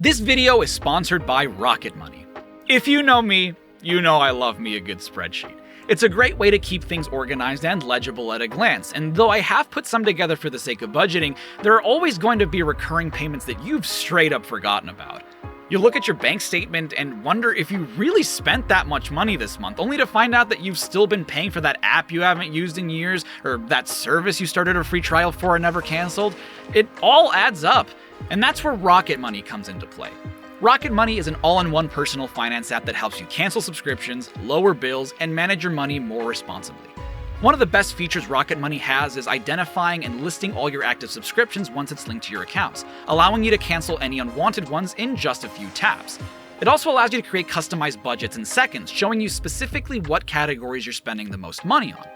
This video is sponsored by Rocket Money. If you know me, you know I love me a good spreadsheet. It's a great way to keep things organized and legible at a glance, and though I have put some together for the sake of budgeting, there are always going to be recurring payments that you've straight up forgotten about. You look at your bank statement and wonder if you really spent that much money this month, only to find out that you've still been paying for that app you haven't used in years, or that service you started a free trial for and never canceled. It all adds up, and that's where Rocket Money comes into play. Rocket Money is an all-in-one personal finance app that helps you cancel subscriptions, lower bills, and manage your money more responsibly. One of the best features Rocket Money has is identifying and listing all your active subscriptions once it's linked to your accounts, allowing you to cancel any unwanted ones in just a few taps. It also allows you to create customized budgets in seconds, showing you specifically what categories you're spending the most money on.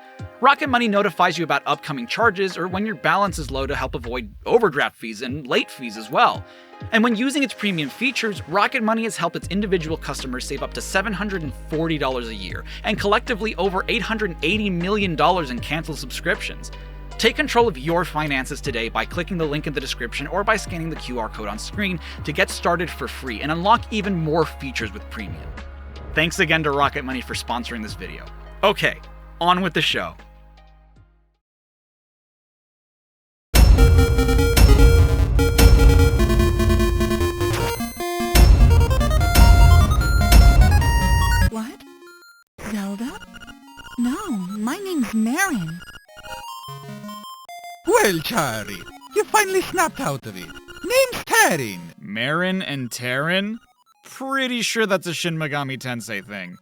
Rocket Money notifies you about upcoming charges or when your balance is low to help avoid overdraft fees and late fees as well. And when using its premium features, Rocket Money has helped its individual customers save up to $740 a year, and collectively over $880 million in canceled subscriptions. Take control of your finances today by clicking the link in the description or by scanning the QR code on screen to get started for free and unlock even more features with premium. Thanks again to Rocket Money for sponsoring this video. Okay, on with the show. What? Zelda? No, my name's Marin. Well, Charlie, you finally snapped out of it. Name's Tarin. Marin and Tarin? Pretty sure that's a Shin Megami Tensei thing.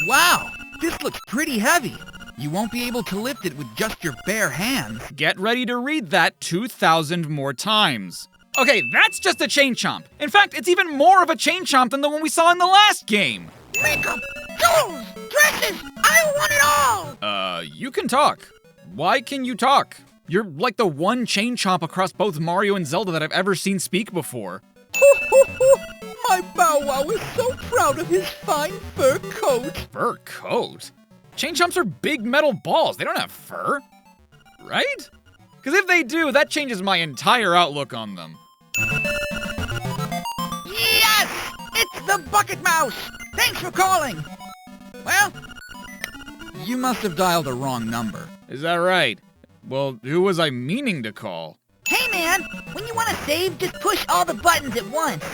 Wow, this looks pretty heavy. You won't be able to lift it with just your bare hands. Get ready to read that 2,000 more times. Okay, that's just a chain chomp. In fact, it's even more of a chain chomp than the one we saw in the last game. Makeup, jewels, dresses, I want it all! You can talk. Why can you talk? You're like the one chain chomp across both Mario and Zelda that I've ever seen speak before. My Bow Wow is so proud of his fine fur coat. Fur coat? Chain chomps are big metal balls. They don't have fur. Right? Because if they do, that changes my entire outlook on them. Yes! It's the Bucket Mouse! Thanks for calling! Well, you must have dialed the wrong number. Is that right? Well, who was I meaning to call? Hey man, when you want to save, just push all the buttons at once.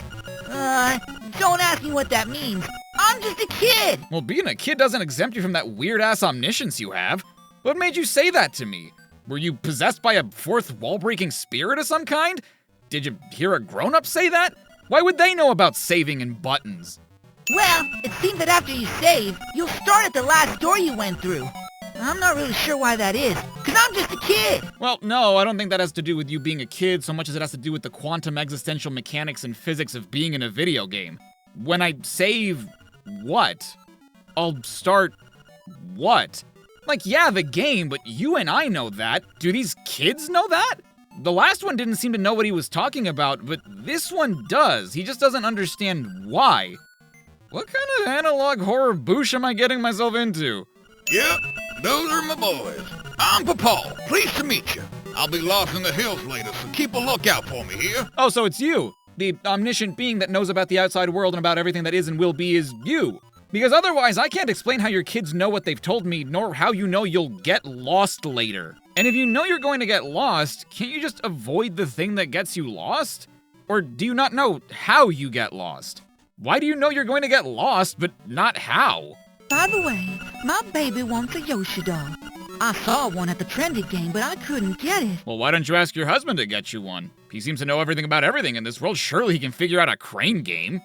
Don't ask me what that means. I'm just a kid! Well, being a kid doesn't exempt you from that weird-ass omniscience you have. What made you say that to me? Were you possessed by a fourth wall-breaking spirit of some kind? Did you hear a grown-up say that? Why would they know about saving and buttons? Well, it seems that after you save, you'll start at the last door you went through. I'm not really sure why that is, because I'm just a kid! Well, no, I don't think that has to do with you being a kid so much as it has to do with the quantum existential mechanics and physics of being in a video game. When I save what? I'll start what? Like, yeah, the game, but you and I know that. Do these kids know that? The last one didn't seem to know what he was talking about, but this one does. He just doesn't understand why. What kind of analog horror boosh am I getting myself into? Yep, those are my boys. I'm Papa. Pleased to meet you. I'll be lost in the hills later, so keep a lookout for me here. Oh, so it's you. The omniscient being that knows about the outside world and about everything that is and will be is you. Because otherwise, I can't explain how your kids know what they've told me, nor how you know you'll get lost later. And if you know you're going to get lost, can't you just avoid the thing that gets you lost? Or do you not know how you get lost? Why do you know you're going to get lost, but not how? By the way, my baby wants a Yoshi doll. I saw one at the trendy game, but I couldn't get it. Well, why don't you ask your husband to get you one? He seems to know everything about everything in this world. Surely he can figure out a crane game.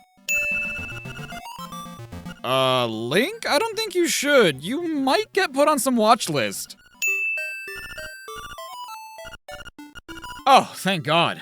Link? I don't think you should. You might get put on some watch list. Oh, thank God.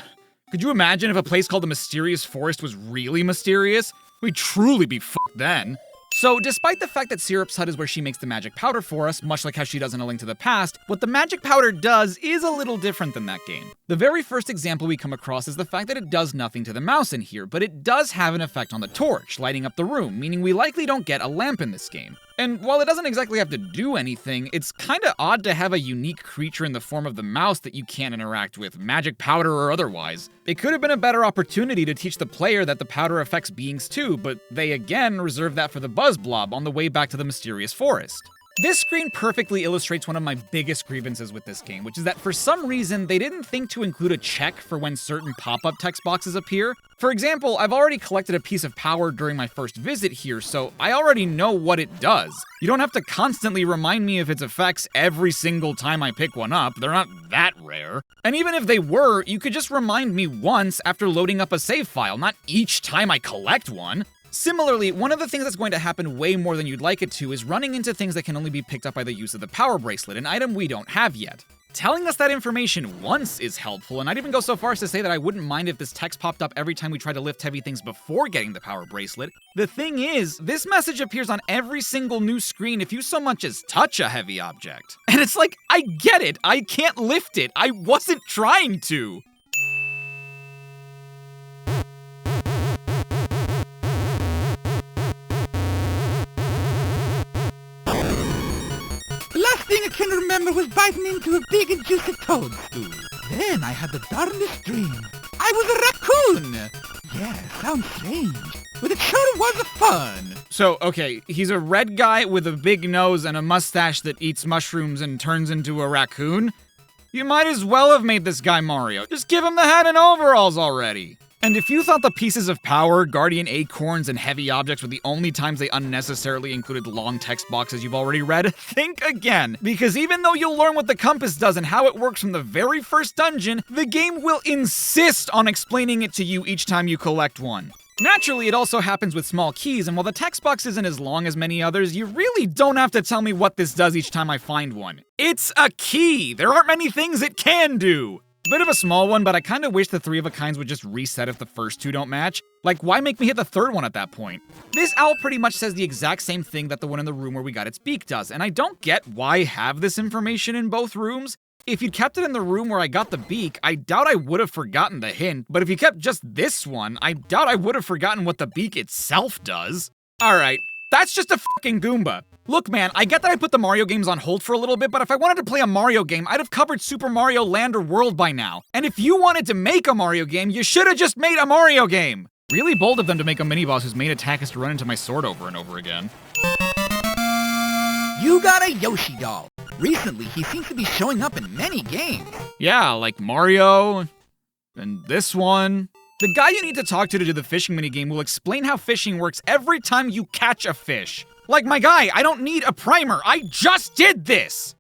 Could you imagine if a place called the Mysterious Forest was really mysterious? We'd truly be fucked then. So, despite the fact that Syrup's Hut is where she makes the magic powder for us, much like how she does in A Link to the Past, what the magic powder does is a little different than that game. The very first example we come across is the fact that it does nothing to the mouse in here, but it does have an effect on the torch, lighting up the room, meaning we likely don't get a lamp in this game. And while it doesn't exactly have to do anything, it's kinda odd to have a unique creature in the form of the mouse that you can't interact with, magic powder or otherwise. It could have been a better opportunity to teach the player that the powder affects beings too, but they again reserved that for the buzz blob on the way back to the mysterious forest. This screen perfectly illustrates one of my biggest grievances with this game, which is that for some reason, they didn't think to include a check for when certain pop-up text boxes appear. For example, I've already collected a piece of power during my first visit here, so I already know what it does. You don't have to constantly remind me of its effects every single time I pick one up, they're not that rare. And even if they were, you could just remind me once after loading up a save file, not each time I collect one. Similarly, one of the things that's going to happen way more than you'd like it to is running into things that can only be picked up by the use of the power bracelet, an item we don't have yet. Telling us that information once is helpful, and I'd even go so far as to say that I wouldn't mind if this text popped up every time we try to lift heavy things before getting the power bracelet. The thing is, this message appears on every single new screen if you so much as touch a heavy object. And it's like, I get it, I can't lift it, I wasn't trying to. Last thing I can remember was biting into a big and juicy toadstool. Then I had the darndest dream. I was a raccoon! Yeah, sounds strange, but it sure was fun. So, okay, he's a red guy with a big nose and a mustache that eats mushrooms and turns into a raccoon? You might as well have made this guy Mario. Just give him the hat and overalls already. And if you thought the pieces of power, guardian acorns, and heavy objects were the only times they unnecessarily included long text boxes you've already read, think again. Because even though you'll learn what the compass does and how it works from the very first dungeon, the game will insist on explaining it to you each time you collect one. Naturally, it also happens with small keys, and while the text box isn't as long as many others, you really don't have to tell me what this does each time I find one. It's a key! There aren't many things it can do! Bit of a small one, but I kinda wish the 3 of a kinds would just reset if the first 2 don't match. Like, why make me hit the 3rd one at that point? This owl pretty much says the exact same thing that the one in the room where we got its beak does, and I don't get why have this information in both rooms. If you'd kept it in the room where I got the beak, I doubt I would have forgotten the hint, but if you kept just this one, I doubt I would have forgotten what the beak itself does. Alright, that's just a fucking Goomba. Look man, I get that I put the Mario games on hold for a little bit, but if I wanted to play a Mario game, I'd have covered Super Mario Land or World by now. And if you wanted to make a Mario game, you should have just made a Mario game! Really bold of them to make a mini-boss whose main attack is to run into my sword over and over again. You got a Yoshi doll. Recently, he seems to be showing up in many games. Yeah, like Mario, and this one. The guy you need to talk to do the fishing minigame will explain how fishing works every time you catch a fish. Like my guy, I don't need a primer, I just did this!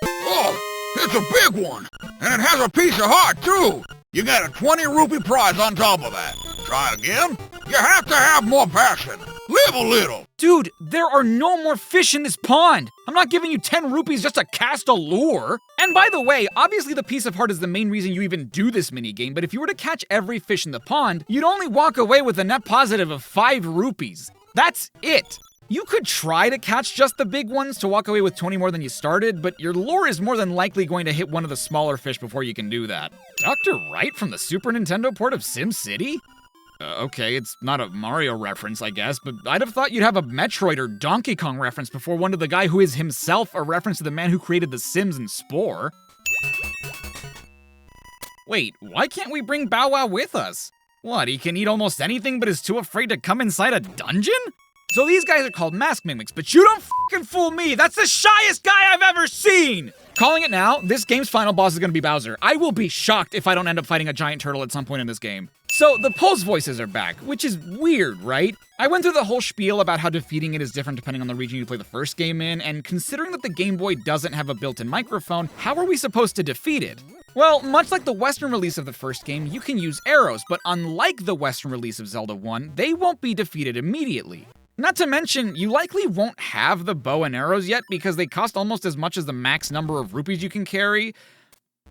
Oh, it's a big one! And it has a piece of heart, too! You got a 20 rupee prize on top of that. Try again? You have to have more passion. Live a little. Dude, there are no more fish in this pond. I'm not giving you 10 rupees just to cast a lure. And by the way, obviously the piece of heart is the main reason you even do this minigame, but if you were to catch every fish in the pond, you'd only walk away with a net positive of 5 rupees. That's it. You could try to catch just the big ones to walk away with 20 more than you started, but your lure is more than likely going to hit one of the smaller fish before you can do that. Dr. Wright from the Super Nintendo port of SimCity? Okay, it's not a Mario reference, I guess, but I'd have thought you'd have a Metroid or Donkey Kong reference before one to the guy who is himself a reference to the man who created The Sims and Spore. Wait, why can't we bring Bow Wow with us? What, he can eat almost anything but is too afraid to come inside a dungeon? So these guys are called mask mimics, but you don't fucking fool me! That's the shyest guy I've ever seen! Calling it now, this game's final boss is gonna be Bowser. I will be shocked if I don't end up fighting a giant turtle at some point in this game. So, the pose voices are back, which is weird, right? I went through the whole spiel about how defeating it is different depending on the region you play the first game in, and considering that the Game Boy doesn't have a built-in microphone, how are we supposed to defeat it? Well, much like the Western release of the first game, you can use arrows, but unlike the Western release of Zelda 1, they won't be defeated immediately. Not to mention, you likely won't have the bow and arrows yet because they cost almost as much as the max number of rupees you can carry,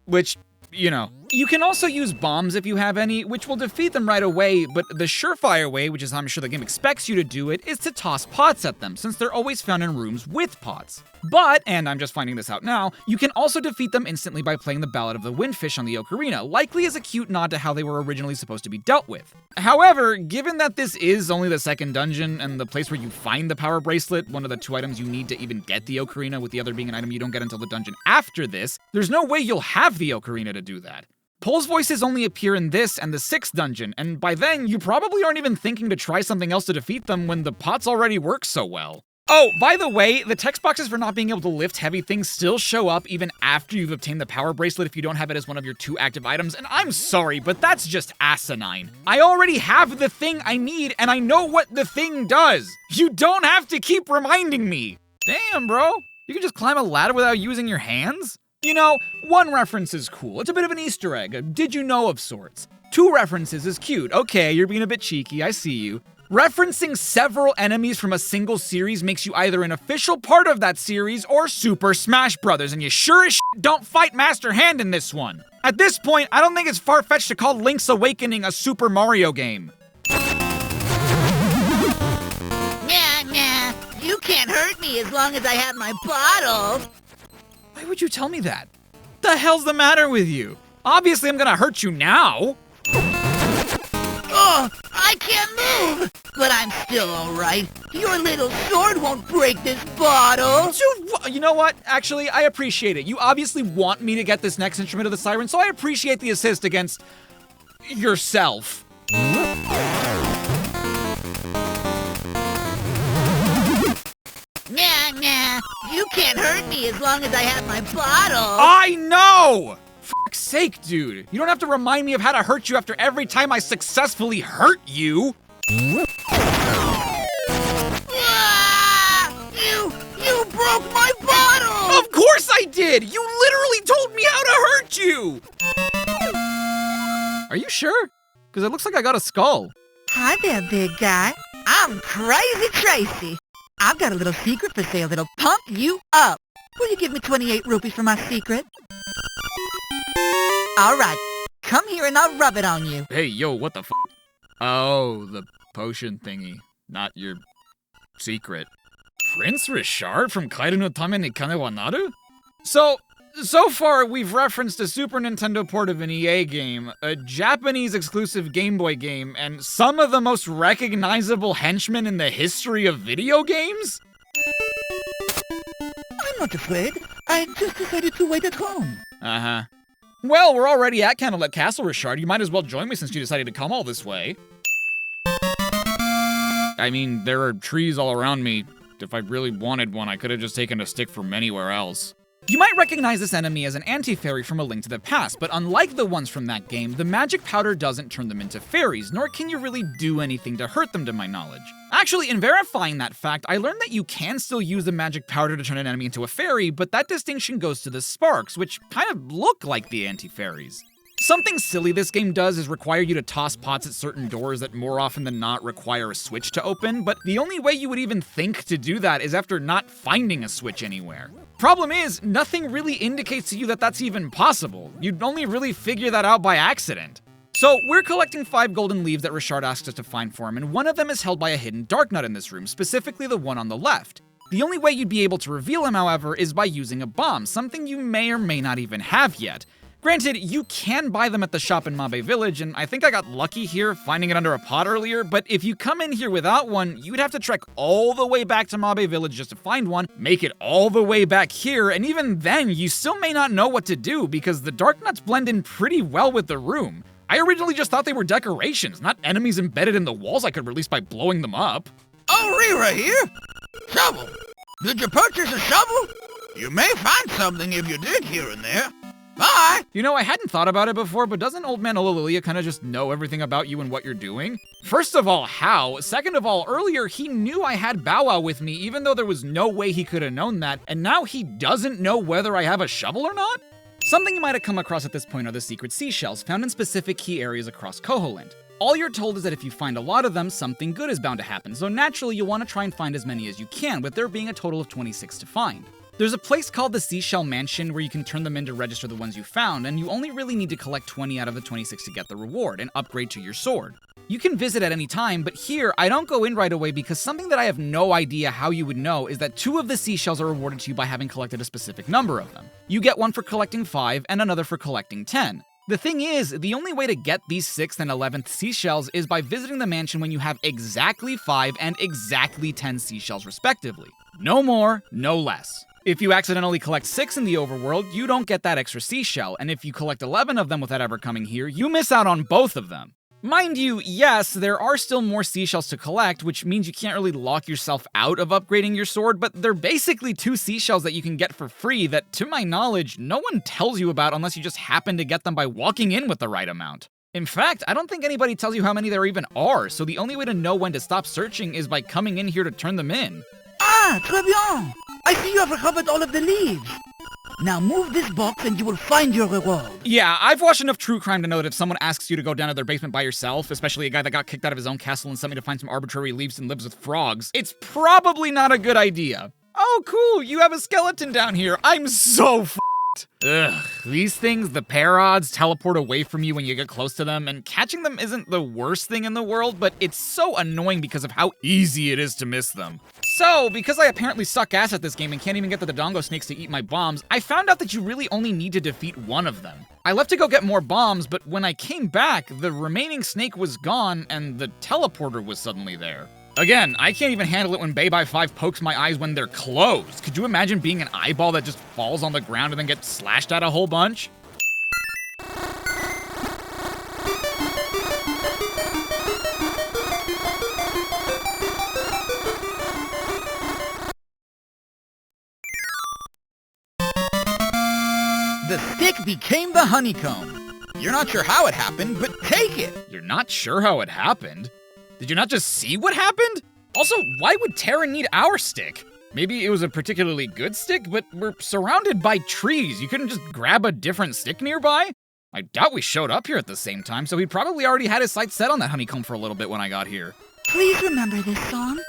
which, you know, You can also use bombs if you have any, which will defeat them right away, but the surefire way, which is how I'm sure the game expects you to do it, is to toss pots at them, since they're always found in rooms with pots. But, and I'm just finding this out now, you can also defeat them instantly by playing the Ballad of the Windfish on the ocarina, likely as a cute nod to how they were originally supposed to be dealt with. However, given that this is only the second dungeon, and the place where you find the power bracelet, one of the 2 items you need to even get the ocarina, with the other being an item you don't get until the dungeon after this, there's no way you'll have the ocarina to do that. Pole's voices only appear in this and the 6th dungeon, and by then, you probably aren't even thinking to try something else to defeat them when the pots already work so well. Oh, by the way, the text boxes for not being able to lift heavy things still show up even after you've obtained the power bracelet if you don't have it as one of your 2 active items, and I'm sorry, but that's just asinine. I already have the thing I need, and I know what the thing does. You don't have to keep reminding me. Damn, bro. You can just climb a ladder without using your hands? You know, 1 reference is cool. It's a bit of an Easter egg, a did you know of sorts. 2 references is cute. Okay, you're being a bit cheeky, I see you. Referencing several enemies from a single series makes you either an official part of that series or Super Smash Brothers, and you sure as shit don't fight Master Hand in this one. At this point, I don't think it's far-fetched to call Link's Awakening a Super Mario game. Nah, you can't hurt me as long as I have my bottle. Why would you tell me that? The hell's the matter with you? Obviously I'm gonna hurt you now. Oh, I can't move, but I'm still alright. Your little sword won't break this bottle. Dude, you know what? Actually, I appreciate it. You obviously want me to get this next instrument of the siren, so I appreciate the assist against yourself. Nah, you can't hurt me as long as I have my bottle. I know! For fuck's sake, dude. You don't have to remind me of how to hurt you after every time I successfully hurt you. Ah! You broke my bottle! Of course I did! You literally told me how to hurt you! Are you sure? Because it looks like I got a skull. Hi there, big guy. I'm Crazy Tracy. I've got a little secret for sale that'll pump you up. Will you give me 28 rupees for my secret? Alright, come here and I'll rub it on you. Hey, yo, what the f***? Oh, the potion thingy. Not your secret. Prince Richard from Kaido no Tame ni Kane wa Naru? So far, we've referenced a Super Nintendo port of an EA game, a Japanese exclusive Game Boy game, and some of the most recognizable henchmen in the history of video games? I'm not afraid. I just decided to wait at home. Uh-huh. Well, we're already at Candlelit Castle, Richard. You might as well join me since you decided to come all this way. I mean, there are trees all around me. If I really wanted one, I could have just taken a stick from anywhere else. You might recognize this enemy as an anti-fairy from A Link to the Past, but unlike the ones from that game, the magic powder doesn't turn them into fairies, nor can you really do anything to hurt them to my knowledge. Actually, in verifying that fact, I learned that you can still use the magic powder to turn an enemy into a fairy, but that distinction goes to the sparks, which kind of look like the anti-fairies. Something silly this game does is require you to toss pots at certain doors that more often than not require a switch to open, but the only way you would even think to do that is after not finding a switch anywhere. Problem is, nothing really indicates to you that that's even possible. You'd only really figure that out by accident. So, we're collecting 5 golden leaves that Richard asked us to find for him, and one of them is held by a hidden dark nut in this room, specifically the one on the left. The only way you'd be able to reveal him, however, is by using a bomb, something you may or may not even have yet. Granted, you can buy them at the shop in Mabe Village, and I think I got lucky here finding it under a pot earlier, but if you come in here without one, you'd have to trek all the way back to Mabe Village just to find one, make it all the way back here, and even then, you still may not know what to do because the dark nuts blend in pretty well with the room. I originally just thought they were decorations, not enemies embedded in the walls I could release by blowing them up. Oh, Rira here. Shovel. Did you purchase a shovel? You may find something if you dig here and there. Bye! You know, I hadn't thought about it before, but doesn't Old Man Ololilia kind of just know everything about you and what you're doing? First of all, how? Second of all, earlier he knew I had Bow Wow with me, even though there was no way he could have known that, and now he doesn't know whether I have a shovel or not? Something you might have come across at this point are the secret seashells, found in specific key areas across Koholint. All you're told is that if you find a lot of them, something good is bound to happen, so naturally you'll want to try and find as many as you can, with there being a total of 26 to find. There's a place called the Seashell Mansion where you can turn them in to register the ones you found, and you only really need to collect 20 out of the 26 to get the reward and upgrade to your sword. You can visit at any time, but here I don't go in right away because something that I have no idea how you would know is that 2 of the seashells are rewarded to you by having collected a specific number of them. You get one for collecting 5 and another for collecting 10. The thing is, the only way to get these 6th and 11th seashells is by visiting the mansion when you have exactly 5 and exactly 10 seashells respectively. No more, no less. If you accidentally collect 6 in the overworld, you don't get that extra seashell, and if you collect 11 of them without ever coming here, you miss out on both of them. Mind you, yes, there are still more seashells to collect, which means you can't really lock yourself out of upgrading your sword, but they're basically 2 seashells that you can get for free that, to my knowledge, no one tells you about unless you just happen to get them by walking in with the right amount. In fact, I don't think anybody tells you how many there even are, so the only way to know when to stop searching is by coming in here to turn them in. Ah, très bien. I see you have recovered all of the leaves. Now move this box and you will find your reward. Yeah, I've watched enough true crime to know that if someone asks you to go down to their basement by yourself, especially a guy that got kicked out of his own castle and sent me to find some arbitrary leaves and lives with frogs, it's probably not a good idea. Oh, cool, you have a skeleton down here. I'm so f***ed. Ugh, these things, the parods, teleport away from you when you get close to them, and catching them isn't the worst thing in the world, but it's so annoying because of how easy it is to miss them. So, because I apparently suck ass at this game and can't even get the Dodongo snakes to eat my bombs, I found out that you really only need to defeat one of them. I left to go get more bombs, but when I came back, the remaining snake was gone and the teleporter was suddenly there. Again, I can't even handle it when Bay-by-5 pokes my eyes when they're closed. Could you imagine being an eyeball that just falls on the ground and then gets slashed at a whole bunch? The stick became the honeycomb. You're not sure how it happened, but take it. You're not sure how it happened? Did you not just see what happened? Also, why would Terra need our stick? Maybe it was a particularly good stick, but we're surrounded by trees. You couldn't just grab a different stick nearby? I doubt we showed up here at the same time, so he probably already had his sights set on that honeycomb for a little bit when I got here. Please remember this song.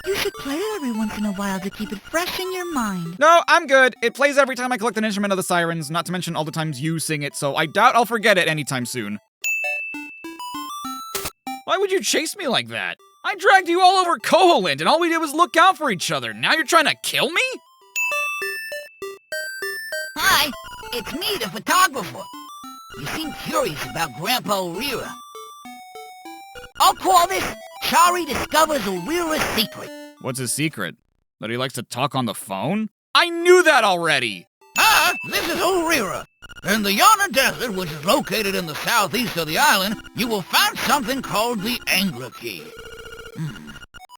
You should play it every once in a while to keep it fresh in your mind. No, I'm good. It plays every time I collect an instrument of the sirens, not to mention all the times you sing it, so I doubt I'll forget it anytime soon. Why would you chase me like that? I dragged you all over Koholint, and all we did was look out for each other. Now you're trying to kill me? Hi, it's me, the photographer. You seem curious about Grandpa Orira. I'll call this Chari Discovers Orira's Secret. What's his secret? That he likes to talk on the phone? I knew that already! This is Orira. In the Yana Desert, which is located in the southeast of the island, you will find something called the Angler Key.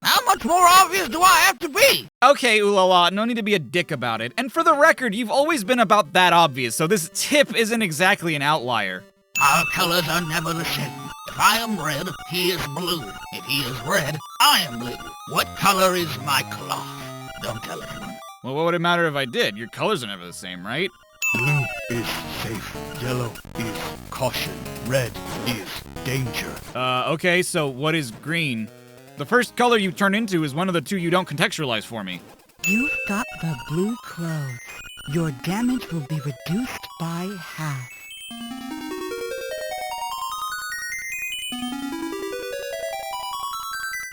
How much more obvious do I have to be? Okay, Ulala, no need to be a dick about it. And for the record, you've always been about that obvious, so this tip isn't exactly an outlier. Our colors are never the same. If I am red, he is blue. If he is red, I am blue. What color is my cloth? Don't tell anyone. Well, what would it matter if I did? Your colors are never the same, right? Blue is safe, yellow is caution, red is danger. Okay, so what is green? The first color you turn into is one of the 2 you don't contextualize for me. You've got the blue clothes. Your damage will be reduced by half.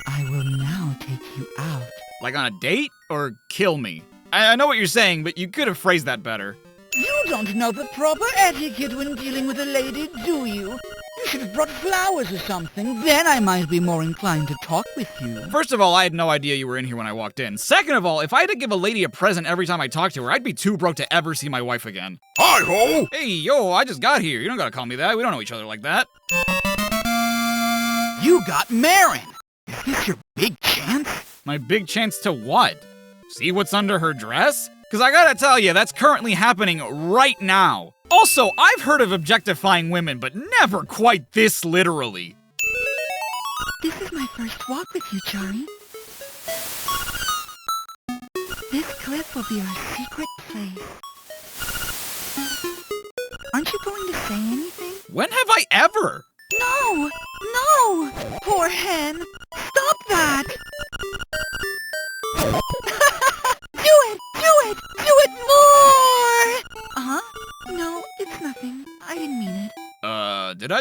I will now take you out. Like on a date? Or kill me? I know what you're saying, but you could have phrased that better. You don't know the proper etiquette when dealing with a lady, do you? You should have brought flowers or something. Then I might be more inclined to talk with you. First of all, I had no idea you were in here when I walked in. Second of all, if I had to give a lady a present every time I talked to her, I'd be too broke to ever see my wife again. Hi-ho! Hey, yo, I just got here. You don't gotta call me that. We don't know each other like that. You got Marin. Is this your big chance? My big chance to what? See what's under her dress? Because I gotta tell you, that's currently happening right now. Also, I've heard of objectifying women, but never quite this literally. This is my first walk with you, Chari. This cliff will be our secret place. Aren't you going to say anything? When have I ever? No! No! Poor hen! Stop that! Do it! Do it! Do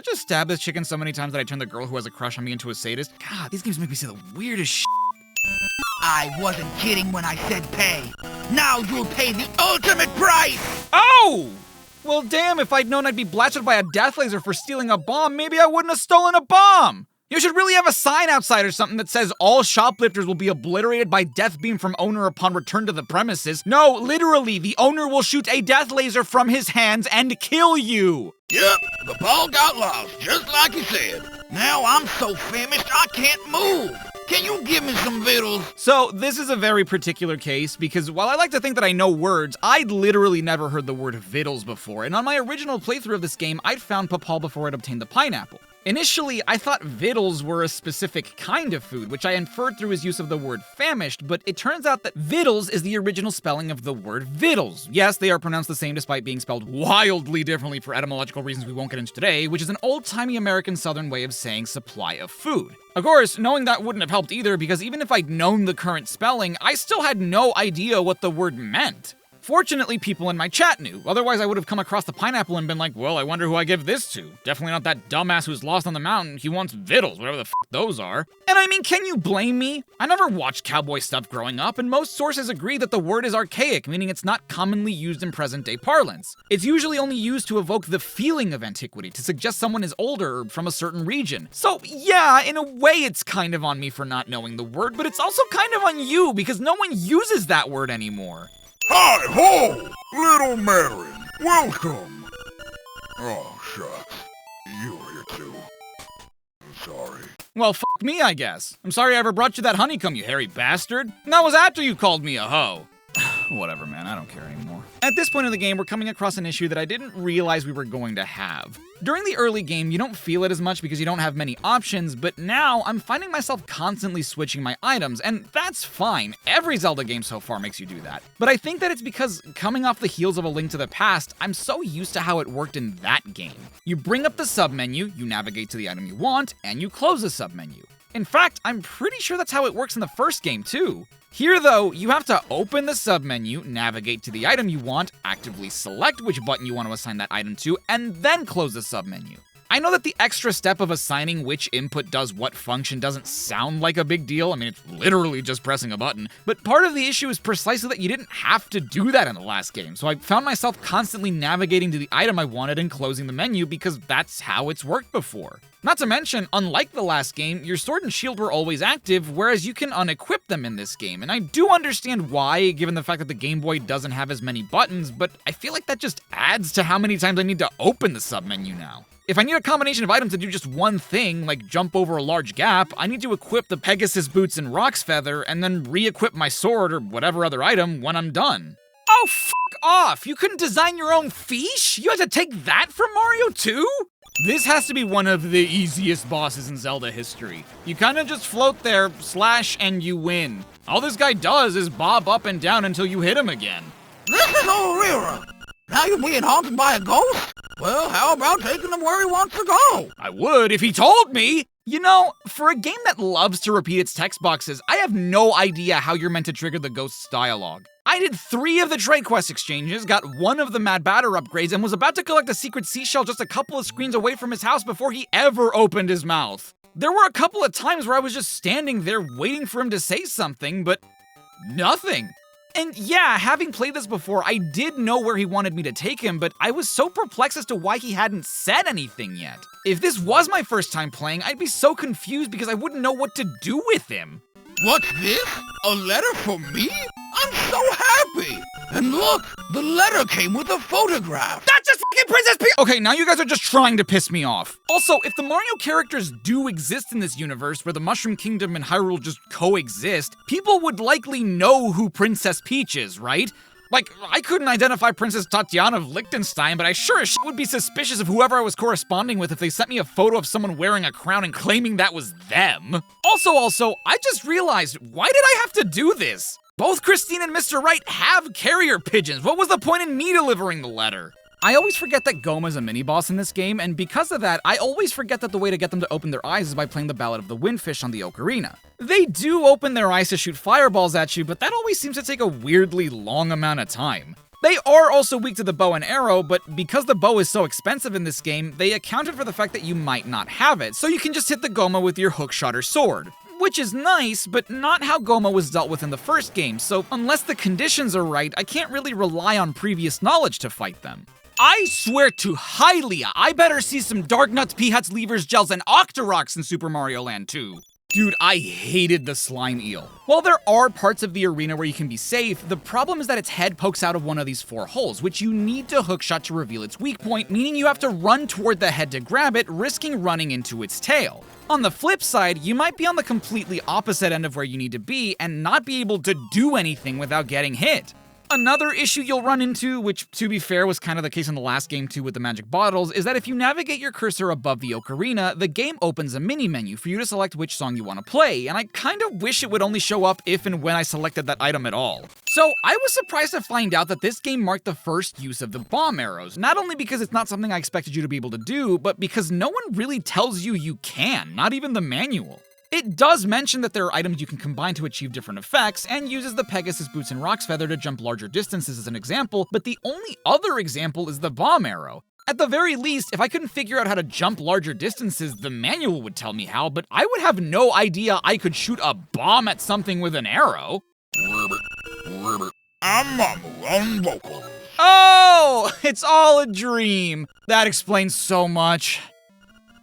just stab this chicken so many times that I turn the girl who has a crush on me into a sadist? God, these games make me say the weirdest shit. I wasn't kidding when I said pay. Now you'll pay the ultimate price! Oh! Well, damn, if I'd known I'd be blasted by a death laser for stealing a bomb, maybe I wouldn't have stolen a bomb! You should really have a sign outside or something that says all shoplifters will be obliterated by death beam from owner upon return to the premises. No, literally, the owner will shoot a death laser from his hands and kill you! Yep, the ball got lost, just like you said. Now I'm so famished I can't move. Can you give me some vittles? So, this is a very particular case, because while I like to think that I know words, I'd literally never heard the word vittles before, and on my original playthrough of this game, I'd found papal before I'd obtained the pineapple. Initially, I thought vittles were a specific kind of food, which I inferred through his use of the word famished, but it turns out that vittles is the original spelling of the word vittles. Yes, they are pronounced the same despite being spelled wildly differently for etymological reasons we won't get into today, which is an old-timey American Southern way of saying supply of food. Of course, knowing that wouldn't have helped either, because even if I'd known the current spelling, I still had no idea what the word meant. Fortunately, people in my chat knew, otherwise I would have come across the pineapple and been like, well, I wonder who I give this to. Definitely not that dumbass who's lost on the mountain, he wants vittles, whatever the f those are. And I mean, can you blame me? I never watched cowboy stuff growing up, and most sources agree that the word is archaic, meaning it's not commonly used in present-day parlance. It's usually only used to evoke the feeling of antiquity, to suggest someone is older or from a certain region. So yeah, in a way it's kind of on me for not knowing the word, but it's also kind of on you, because no one uses that word anymore. Hi-ho! Little Marin, welcome! Oh, shucks. You're here too. I'm sorry. Well, f me, I guess. I'm sorry I ever brought you that honeycomb, you hairy bastard. And that was after you called me a hoe. Whatever, man, I don't care anymore. At this point in the game, we're coming across an issue that I didn't realize we were going to have. During the early game, you don't feel it as much because you don't have many options, but now I'm finding myself constantly switching my items, and that's fine. Every Zelda game so far makes you do that. But I think that it's because, coming off the heels of A Link to the Past, I'm so used to how it worked in that game. You bring up the submenu, you navigate to the item you want, and you close the submenu. In fact, I'm pretty sure that's how it works in the first game, too. Here, though, you have to open the submenu, navigate to the item you want, actively select which button you want to assign that item to, and then close the submenu. I know that the extra step of assigning which input does what function doesn't sound like a big deal. I mean, it's literally just pressing a button. But part of the issue is precisely that you didn't have to do that in the last game, so I found myself constantly navigating to the item I wanted and closing the menu because that's how it's worked before. Not to mention, unlike the last game, your sword and shield were always active, whereas you can unequip them in this game, and I do understand why, given the fact that the Game Boy doesn't have as many buttons, but I feel like that just adds to how many times I need to open the submenu now. If I need a combination of items to do just one thing, like jump over a large gap, I need to equip the Pegasus boots and Rock's feather, and then re-equip my sword or whatever other item when I'm done. Oh, f*** off! You couldn't design your own fiche? You had to take that from Mario 2? This has to be one of the easiest bosses in Zelda history. You kinda just float there, slash, and you win. All this guy does is bob up and down until you hit him again. This is O'Reara. Now you're being haunted by a ghost? Well, how about taking him where he wants to go? I would if he told me! You know, for a game that loves to repeat its text boxes, I have no idea how you're meant to trigger the ghost's dialogue. I did 3 of the trade quest exchanges, got 1 of the Mad Batter upgrades, and was about to collect a secret seashell just a couple of screens away from his house before he ever opened his mouth. There were a couple of times where I was just standing there waiting for him to say something, but nothing. And yeah, having played this before, I did know where he wanted me to take him, but I was so perplexed as to why he hadn't said anything yet. If this was my first time playing, I'd be so confused because I wouldn't know what to do with him. What's this? A letter for me? I'm so happy! And look, the letter came with a photograph. That's just fucking Princess Peach! Okay, now you guys are just trying to piss me off. Also, if the Mario characters do exist in this universe where the Mushroom Kingdom and Hyrule just coexist, people would likely know who Princess Peach is, right? Like, I couldn't identify Princess Tatiana of Liechtenstein, but I sure as shit would be suspicious of whoever I was corresponding with if they sent me a photo of someone wearing a crown and claiming that was them. Also, I just realized, why did I have to do this? Both Christine and Mr. Right have carrier pigeons. What was the point in me delivering the letter? I always forget that Gohma's a mini-boss in this game, and because of that, I always forget that the way to get them to open their eyes is by playing the Ballad of the Windfish on the Ocarina. They do open their eyes to shoot fireballs at you, but that always seems to take a weirdly long amount of time. They are also weak to the bow and arrow, but because the bow is so expensive in this game, they accounted for the fact that you might not have it, so you can just hit the Goma with your hookshot or sword. Which is nice, but not how Goma was dealt with in the first game, so unless the conditions are right, I can't really rely on previous knowledge to fight them. I swear to Hylia, I better see some Dark Nuts, Peanuts, Levers, Gels, and Octoroks in Super Mario Land 2. Dude, I hated the slime eel. While there are parts of the arena where you can be safe, the problem is that its head pokes out of one of these 4 holes, which you need to hookshot to reveal its weak point, meaning you have to run toward the head to grab it, risking running into its tail. On the flip side, you might be on the completely opposite end of where you need to be and not be able to do anything without getting hit. Another issue you'll run into, which to be fair was kind of the case in the last game too with the magic bottles, is that if you navigate your cursor above the ocarina, the game opens a mini menu for you to select which song you want to play, and I kind of wish it would only show up if and when I selected that item at all. So I was surprised to find out that this game marked the first use of the bomb arrows, not only because it's not something I expected you to be able to do, but because no one really tells you can, not even the manual. It does mention that there are items you can combine to achieve different effects, and uses the Pegasus Boots and Rock's Feather to jump larger distances as an example, but the only other example is the bomb arrow. At the very least, if I couldn't figure out how to jump larger distances, the manual would tell me how, but I would have no idea I could shoot a bomb at something with an arrow. I'm Mamu on vocals. Oh, it's all a dream. That explains so much.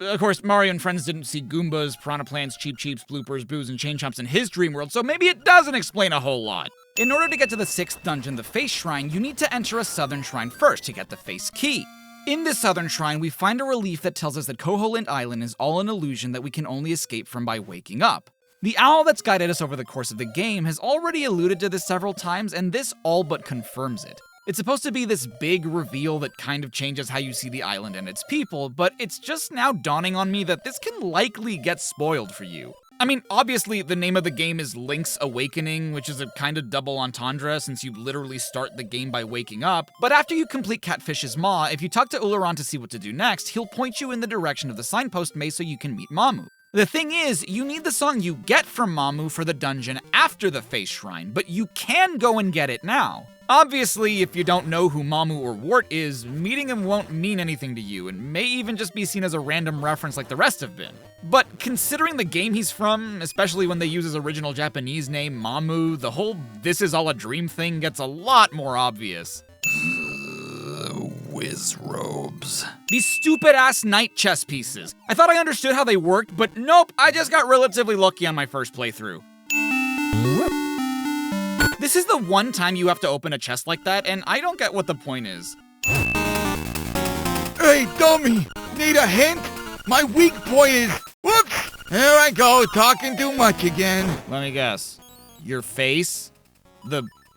Of course, Mario and friends didn't see Goombas, Piranha Plants, Cheep Cheeps, Bloopers, Boos, and Chain Chomps in his dream world, so maybe it doesn't explain a whole lot. In order to get to the 6th dungeon, the Face Shrine, you need to enter a southern shrine first to get the Face Key. In this southern shrine, we find a relief that tells us that Koholint Island is all an illusion that we can only escape from by waking up. The owl that's guided us over the course of the game has already alluded to this several times, and this all but confirms it. It's supposed to be this big reveal that kind of changes how you see the island and its people, but it's just now dawning on me that this can likely get spoiled for you. I mean, obviously, the name of the game is Link's Awakening, which is a kind of double entendre since you literally start the game by waking up, but after you complete Catfish's Maw, if you talk to Ularan to see what to do next, he'll point you in the direction of the signpost maze so you can meet Mamu. The thing is, you need the song you get from Mamu for the dungeon after the Face Shrine, but you can go and get it now. Obviously, if you don't know who Mamu or Wart is, meeting him won't mean anything to you, and may even just be seen as a random reference like the rest have been. But considering the game he's from, especially when they use his original Japanese name, Mamu, the whole "this is all a dream" thing gets a lot more obvious. Whiz robes. These stupid-ass knight chess pieces. I thought I understood how they worked, but nope, I just got relatively lucky on my first playthrough. This is the one time you have to open a chest like that, and I don't get what the point is. Hey, dummy! Need a hint? My weak point is... Whoops! There I go, talking too much again. Let me guess. Your face?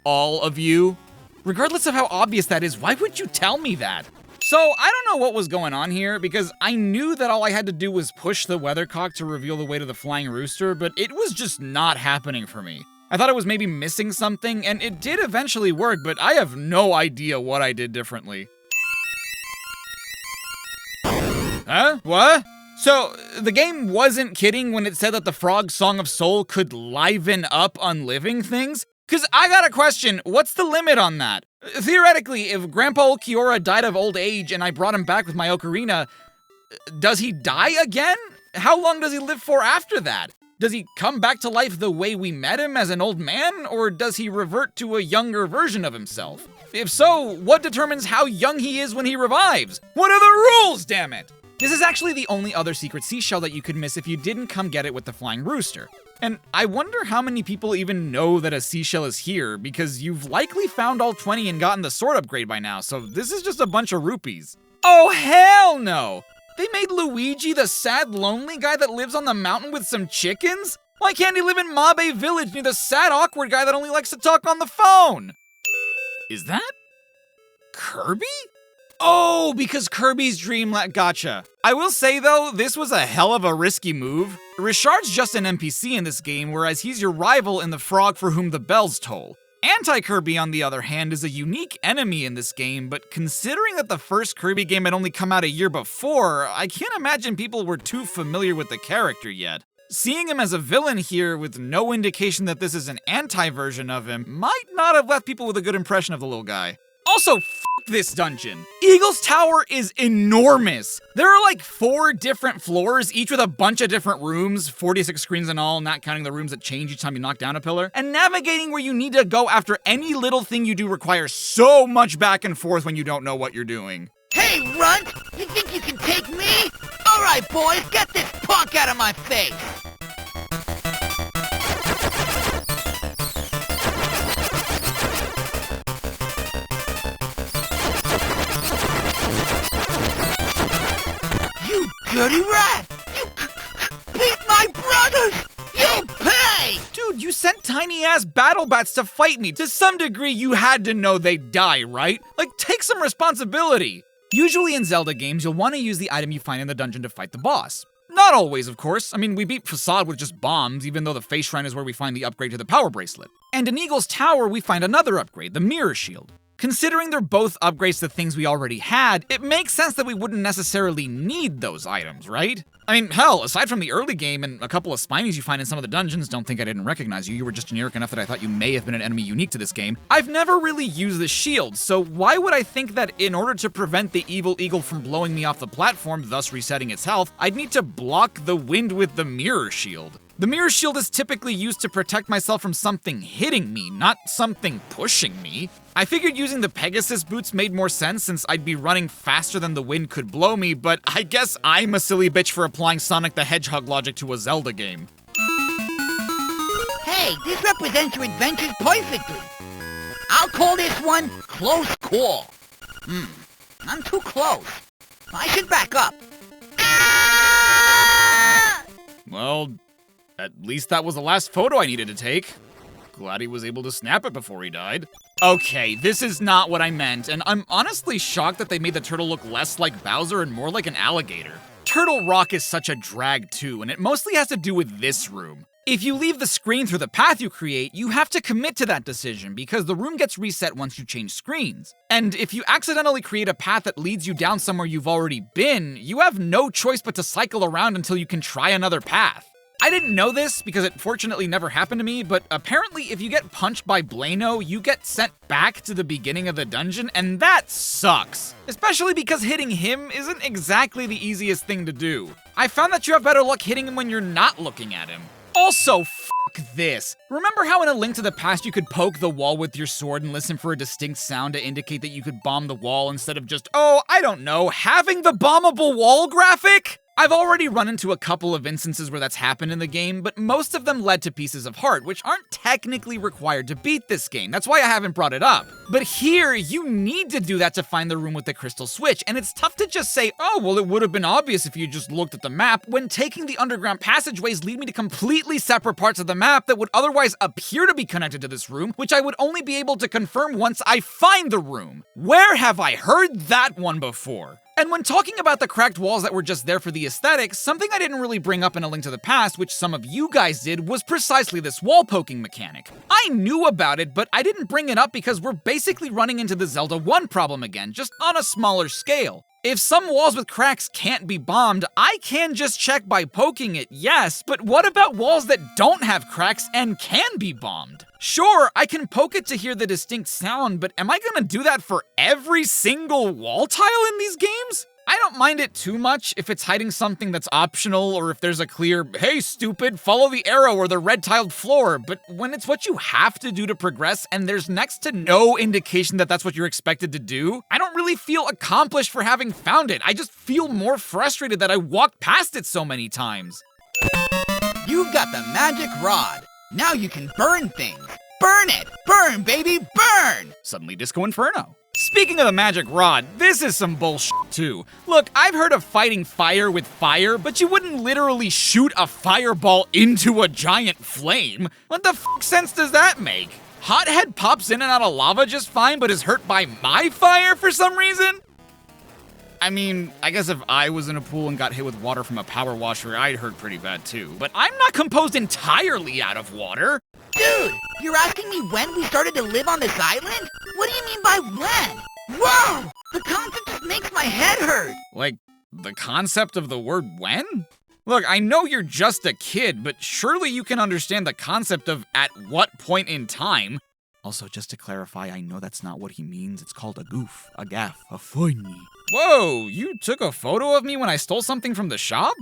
All of you? Regardless of how obvious that is, why would you tell me that? So, I don't know what was going on here, because I knew that all I had to do was push the weathercock to reveal the way to the flying rooster, but it was just not happening for me. I thought I was maybe missing something, and it did eventually work, but I have no idea what I did differently. Huh? What? So, the game wasn't kidding when it said that the Frog Song of Soul could liven up unliving things? Cause I got a question, what's the limit on that? Theoretically, if Grandpa Ulquiorra died of old age and I brought him back with my ocarina, does he die again? How long does he live for after that? Does he come back to life the way we met him as an old man, or does he revert to a younger version of himself? If so, what determines how young he is when he revives? What are the rules, damn it? This is actually the only other secret seashell that you could miss if you didn't come get it with the flying rooster. And I wonder how many people even know that a seashell is here, because you've likely found all 20 and gotten the sword upgrade by now, so this is just a bunch of rupees. Oh hell no! They made Luigi the sad, lonely guy that lives on the mountain with some chickens? Why can't he live in Mabe Village near the sad, awkward guy that only likes to talk on the phone? Is that Kirby? Oh, because Kirby's Dreamland. Gotcha. I will say though, this was a hell of a risky move. Richard's just an NPC in this game, whereas he's your rival in The Frog for Whom the Bells Toll. Anti-Kirby, on the other hand, is a unique enemy in this game, but considering that the first Kirby game had only come out a year before, I can't imagine people were too familiar with the character yet. Seeing him as a villain here with no indication that this is an anti-version of him might not have left people with a good impression of the little guy. Also, this dungeon. Eagle's Tower is enormous. There are like 4 different floors, each with a bunch of different rooms, 46 screens in all, not counting the rooms that change each time you knock down a pillar. And navigating where you need to go after any little thing you do requires so much back and forth when you don't know what you're doing. Hey, Runt! You think you can take me? Alright, boys, get this punk out of my face! You dirty rat! You beat my brothers! You'll pay! Dude, you sent tiny-ass battle bats to fight me. To some degree, you had to know they'd die, right? Like, take some responsibility. Usually in Zelda games, you'll want to use the item you find in the dungeon to fight the boss. Not always, of course. I mean, we beat Facade with just bombs, even though the Face Shrine is where we find the upgrade to the Power Bracelet. And in Eagle's Tower, we find another upgrade, the Mirror Shield. Considering they're both upgrades to things we already had, it makes sense that we wouldn't necessarily need those items, right? I mean, hell, aside from the early game and a couple of Spinies you find in some of the dungeons, don't think I didn't recognize you, you were just generic enough that I thought you may have been an enemy unique to this game, I've never really used the shield, so why would I think that in order to prevent the evil eagle from blowing me off the platform, thus resetting its health, I'd need to block the wind with the Mirror Shield? The Mirror Shield is typically used to protect myself from something hitting me, not something pushing me. I figured using the Pegasus boots made more sense since I'd be running faster than the wind could blow me, but I guess I'm a silly bitch for applying Sonic the Hedgehog logic to a Zelda game. Hey, this represents your adventures perfectly. I'll call this one Close Call. I'm too close. I should back up. Ah! Well, at least that was the last photo I needed to take. Glad he was able to snap it before he died. Okay, this is not what I meant, and I'm honestly shocked that they made the turtle look less like Bowser and more like an alligator. Turtle Rock is such a drag too, and it mostly has to do with this room. If you leave the screen through the path you create, you have to commit to that decision because the room gets reset once you change screens. And if you accidentally create a path that leads you down somewhere you've already been, you have no choice but to cycle around until you can try another path. I didn't know this because it fortunately never happened to me, but apparently if you get punched by Blano, you get sent back to the beginning of the dungeon, and that sucks. Especially because hitting him isn't exactly the easiest thing to do. I found that you have better luck hitting him when you're not looking at him. Also, fuck this. Remember how in A Link to the Past you could poke the wall with your sword and listen for a distinct sound to indicate that you could bomb the wall instead of just, oh, I don't know, having the bombable wall graphic? I've already run into a couple of instances where that's happened in the game, but most of them led to pieces of heart, which aren't technically required to beat this game. That's why I haven't brought it up. But here, you need to do that to find the room with the crystal switch, and it's tough to just say, oh, well, it would have been obvious if you just looked at the map, when taking the underground passageways lead me to completely separate parts of the map that would otherwise appear to be connected to this room, which I would only be able to confirm once I find the room. Where have I heard that one before? And when talking about the cracked walls that were just there for the aesthetics, something I didn't really bring up in A Link to the Past, which some of you guys did, was precisely this wall poking mechanic. I knew about it, but I didn't bring it up because we're basically running into the Zelda 1 problem again, just on a smaller scale. If some walls with cracks can't be bombed, I can just check by poking it, yes, but what about walls that don't have cracks and can be bombed? Sure, I can poke it to hear the distinct sound, but am I gonna do that for every single wall tile in these games? I don't mind it too much if it's hiding something that's optional or if there's a clear, hey stupid, follow the arrow or the red tiled floor, but when it's what you have to do to progress and there's next to no indication that that's what you're expected to do, I don't really feel accomplished for having found it. I just feel more frustrated that I walked past it so many times. You've got the magic rod. Now you can burn things. Burn it! Burn, baby, burn! Suddenly Disco Inferno. Speaking of the magic rod, this is some bullshit too. Look, I've heard of fighting fire with fire, but you wouldn't literally shoot a fireball into a giant flame. What the f sense does that make? Hothead pops in and out of lava just fine, but is hurt by my fire for some reason? I mean, I guess if I was in a pool and got hit with water from a power washer, I'd hurt pretty bad too. But I'm not composed entirely out of water. Dude, you're asking me when we started to live on this island? What do you mean by when? Whoa! The concept just makes my head hurt. Like, the concept of the word when? Look, I know you're just a kid, but surely you can understand the concept of at what point in time. Also, just to clarify, I know that's not what he means. It's called a goof, a gaff, a funny. Whoa, you took a photo of me when I stole something from the shop?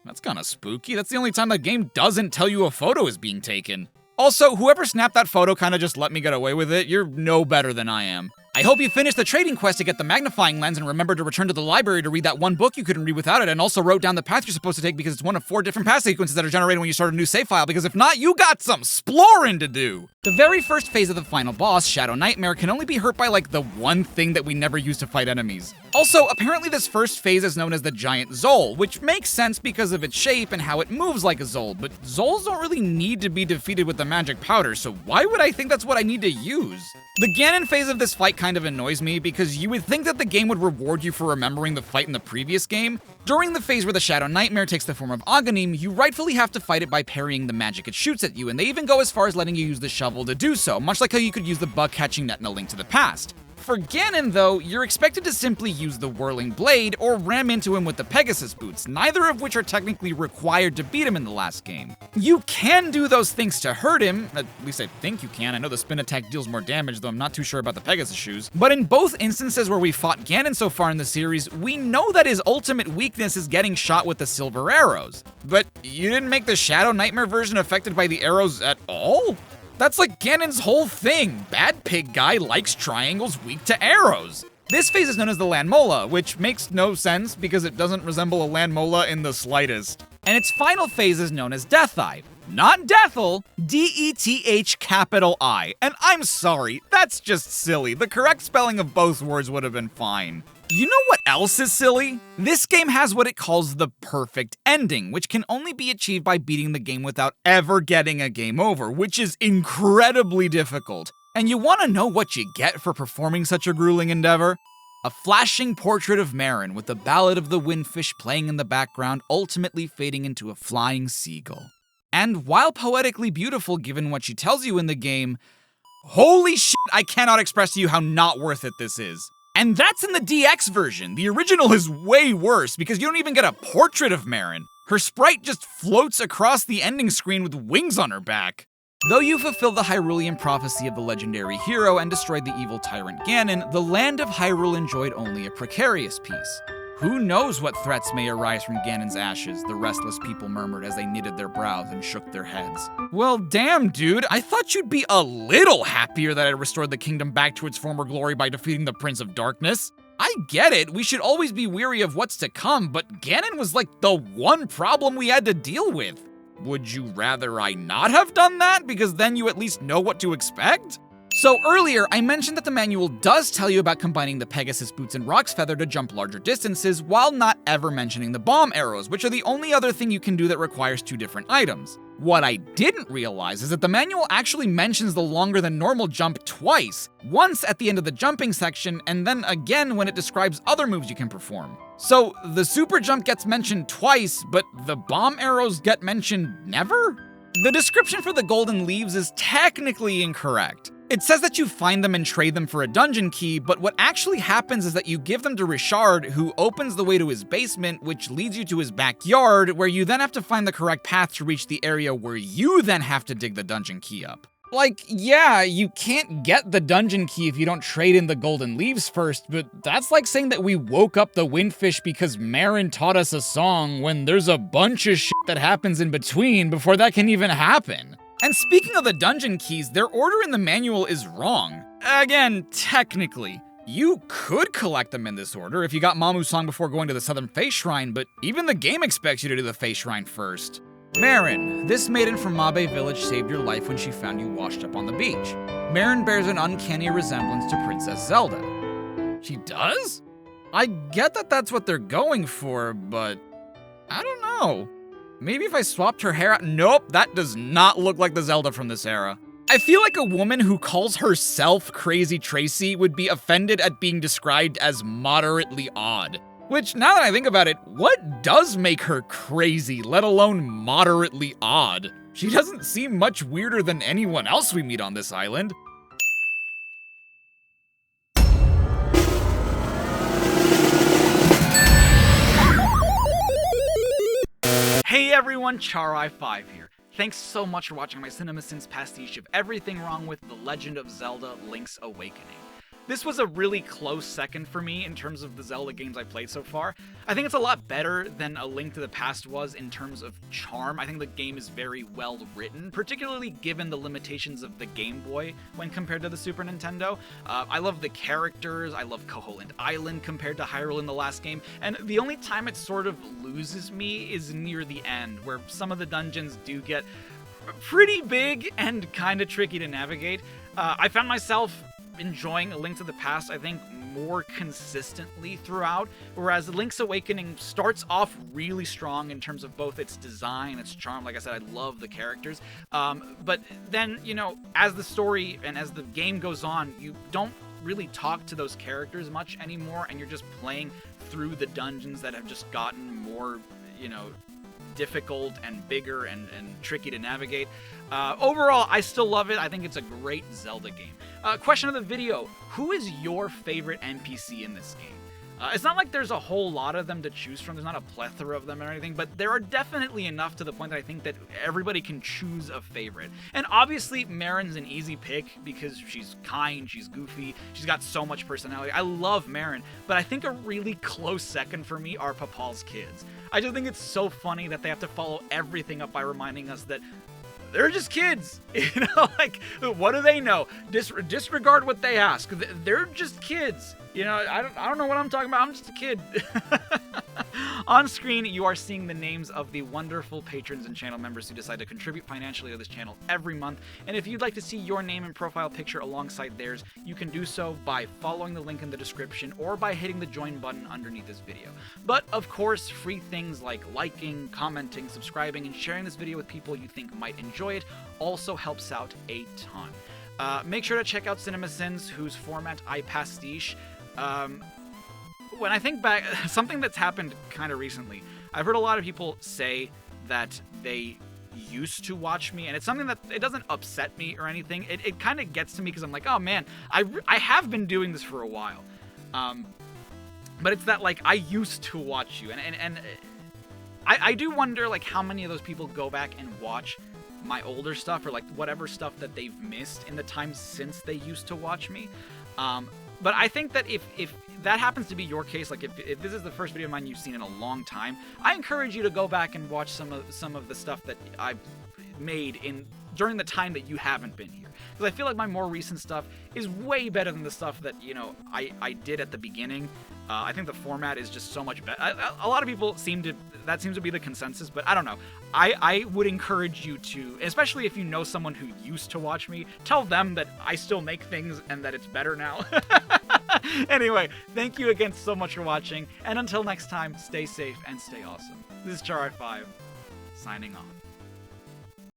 That's kinda spooky. That's the only time the game doesn't tell you a photo is being taken. Also, whoever snapped that photo kinda just let me get away with it. You're no better than I am. I hope you finished the trading quest to get the magnifying lens and remembered to return to the library to read that one book you couldn't read without it, and also wrote down the path you're supposed to take because it's one of 4 different path sequences that are generated when you start a new save file, because if not, you got some exploring to do! The very first phase of the final boss, Shadow Nightmare, can only be hurt by like the one thing that we never use to fight enemies. Also, apparently this first phase is known as the Giant Zol, which makes sense because of its shape and how it moves like a Zol, but Zols don't really need to be defeated with the magic powder, so why would I think that's what I need to use? The Ganon phase of this fight kind of annoys me because you would think that the game would reward you for remembering the fight in the previous game. During the phase where the Shadow Nightmare takes the form of Aghanim, you rightfully have to fight it by parrying the magic it shoots at you, and they even go as far as letting you use the shovel to do so, much like how you could use the bug catching net in A Link to the Past. For Ganon, though, you're expected to simply use the Whirling Blade or ram into him with the Pegasus Boots, neither of which are technically required to beat him in the last game. You can do those things to hurt him, at least I think you can. I know the spin attack deals more damage, though I'm not too sure about the Pegasus shoes. But in both instances where we fought Ganon so far in the series, we know that his ultimate weakness is getting shot with the silver arrows. But you didn't make the Shadow Nightmare version affected by the arrows at all? That's like Ganon's whole thing. Bad pig guy likes triangles weak to arrows. This phase is known as the Landmola, which makes no sense because it doesn't resemble a Landmola in the slightest. And its final phase is known as Death Eye. Not Death'll, D-E-T-H capital I. And I'm sorry, that's just silly. The correct spelling of both words would have been fine. You know what else is silly? This game has what it calls the perfect ending, which can only be achieved by beating the game without ever getting a game over, which is incredibly difficult. And you want to know what you get for performing such a grueling endeavor? A flashing portrait of Marin with the Ballad of the Windfish playing in the background, ultimately fading into a flying seagull. And while poetically beautiful given what she tells you in the game, holy shit, I cannot express to you how not worth it this is. And that's in the DX version. The original is way worse because you don't even get a portrait of Marin. Her sprite just floats across the ending screen with wings on her back. Though you fulfilled the Hyrulean prophecy of the legendary hero and destroyed the evil tyrant Ganon, the land of Hyrule enjoyed only a precarious peace. Who knows what threats may arise from Ganon's ashes, the restless people murmured as they knitted their brows and shook their heads. Well, damn, dude, I thought you'd be a little happier that I restored the kingdom back to its former glory by defeating the Prince of Darkness. I get it, we should always be weary of what's to come, but Ganon was like the one problem we had to deal with. Would you rather I not have done that, because then you at least know what to expect? So earlier, I mentioned that the manual does tell you about combining the Pegasus Boots and Rock's Feather to jump larger distances, while not ever mentioning the bomb arrows, which are the only other thing you can do that requires 2 different items. What I didn't realize is that the manual actually mentions the longer than normal jump twice, once at the end of the jumping section, and then again when it describes other moves you can perform. So the super jump gets mentioned twice, but the bomb arrows get mentioned never? The description for the golden leaves is technically incorrect. It says that you find them and trade them for a dungeon key, but what actually happens is that you give them to Richard, who opens the way to his basement, which leads you to his backyard, where you then have to find the correct path to reach the area where you then have to dig the dungeon key up. Like, yeah, you can't get the dungeon key if you don't trade in the golden leaves first, but that's like saying that we woke up the windfish because Marin taught us a song when there's a bunch of shit that happens in between before that can even happen. And speaking of the dungeon keys, their order in the manual is wrong. Again, technically. You could collect them in this order if you got Mamu's song before going to the Southern Face Shrine, but even the game expects you to do the Face Shrine first. Marin, this maiden from Mabe Village saved your life when she found you washed up on the beach. Marin bears an uncanny resemblance to Princess Zelda. She does? I get that that's what they're going for, but I don't know. Maybe if I swapped her hair out. Nope, that does not look like the Zelda from this era. I feel like a woman who calls herself Crazy Tracy would be offended at being described as moderately odd. Which, now that I think about it, what does make her crazy, let alone moderately odd? She doesn't seem much weirder than anyone else we meet on this island. Hey everyone, Charai5 here. thanks so much for watching my CinemaSins pastiche of everything wrong with The Legend of Zelda Link's Awakening. This was a really close second for me in terms of the Zelda games I played so far. I think it's a lot better than A Link to the Past was in terms of charm. I think the game is very well written, particularly given the limitations of the Game Boy when compared to the Super Nintendo. I love the characters, I love Koholint Island compared to Hyrule in the last game, and the only time it sort of loses me is near the end, where some of the dungeons do get pretty big and kind of tricky to navigate. I found myself enjoying A Link to the Past, I think, more consistently throughout, whereas Link's Awakening starts off really strong in terms of both its design, its charm. Like I said, I love the characters, but then, you know, as the story and as the game goes on, you don't really talk to those characters much anymore, and you're just playing through the dungeons that have just gotten more, you know, difficult and bigger and tricky to navigate. Overall, I still love it. I think it's a great Zelda game. Question of the video: who is your favorite NPC in this game? It's not like there's a whole lot of them to choose from. There's not a plethora of them or anything, but there are definitely enough to the point that I think that everybody can choose a favorite. And obviously, Marin's an easy pick because she's kind, she's goofy, she's got so much personality. I love Marin, but I think a really close second for me are Papal's kids. I just think it's so funny that they have to follow everything up by reminding us that they're just kids, you know, like, what do they know? Disregard what they ask. They're just kids. You know, I don't know what I'm talking about. I'm just a kid. On screen, you are seeing the names of the wonderful patrons and channel members who decide to contribute financially to this channel every month. And if you'd like to see your name and profile picture alongside theirs, you can do so by following the link in the description or by hitting the join button underneath this video. But of course, free things like liking, commenting, subscribing, and sharing this video with people you think might enjoy it also helps out a ton. Make sure to check out CinemaSins, whose format I pastiche. When I think back, something that's happened kind of recently, I've heard a lot of people say that they used to watch me, and it's something that, it doesn't upset me or anything. It kind of gets to me because I'm like, oh man, I have been doing this for a while. But it's that, like, I used to watch you, and I do wonder, like, how many of those people go back and watch my older stuff, or like whatever stuff that they've missed in the time since they used to watch me. But I think that if that happens to be your case, like if this is the first video of mine you've seen in a long time, I encourage you to go back and watch some of the stuff that I've made during the time that you haven't been here. Because I feel like my more recent stuff is way better than the stuff that, you know, I did at the beginning. I think the format is just so much better. A lot of people that seems to be the consensus, but I don't know. I would encourage you to, especially if you know someone who used to watch me, tell them that I still make things and that it's better now. Anyway, thank you again so much for watching, and until next time, stay safe and stay awesome. This is Char5, signing off.